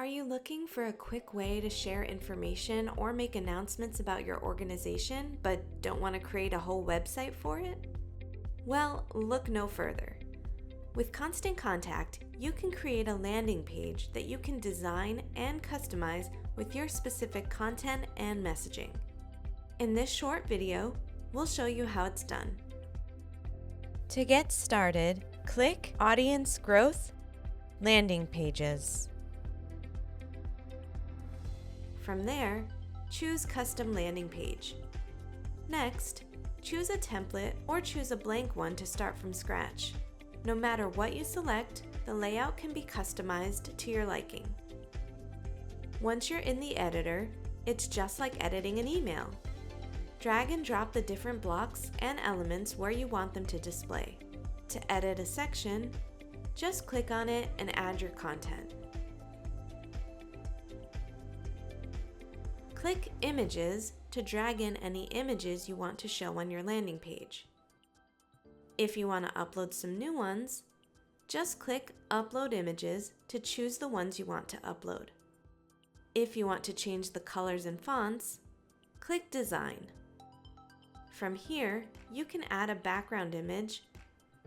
you looking for a quick way to share information or make announcements about your organization but don't want to create a whole website for it? Well, look no further. With Constant Contact, you can create a landing page that you can design and customize with your specific content and messaging. In this short video, we'll show you how it's done. To get started, click Audience Growth, Landing Pages. From there, choose Custom Landing Page. Next, choose a template or choose a blank one to start from scratch. No matter what you select, the layout can be customized to your liking. Once you're in the editor, it's just like editing an email. Drag and drop the different blocks and elements where you want them to display. To edit a section, just click on it and add your content. Click Images to drag in any images you want to show on your landing page. If you want to upload some new ones, just click Upload Images to choose the ones you want to upload. If you want to change the colors and fonts, click Design. From here, you can add a background image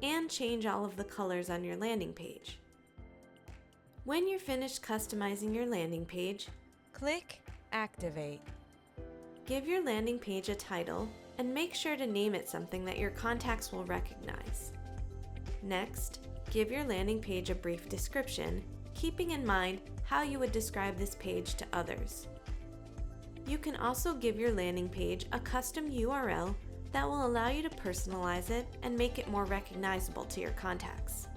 and change all of the colors on your landing page. When you're finished customizing your landing page, Click Activate. give your landing page a title and make sure to name it something that your contacts will recognize. Next, give your landing page a brief description, keeping in mind how you would describe this page to others. You can also give your landing page a custom URL that will allow you to personalize it and make it more recognizable to your contacts.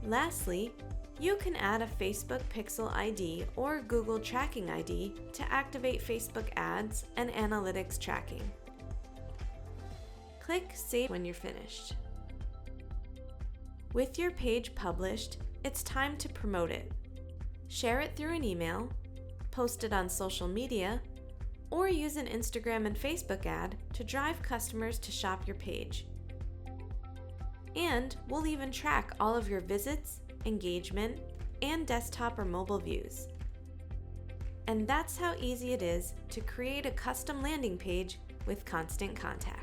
Lastly, you can add a Facebook Pixel ID or Google Tracking ID to activate Facebook ads and analytics tracking. Click Save when you're finished. With your page published, it's time to promote it. Share it through an email, post it on social media, or use an Instagram and Facebook ad to drive customers to shop your page. And we'll even track all of your visits, engagement, and desktop or mobile views. And that's how easy it is to create a custom landing page with Constant Contact.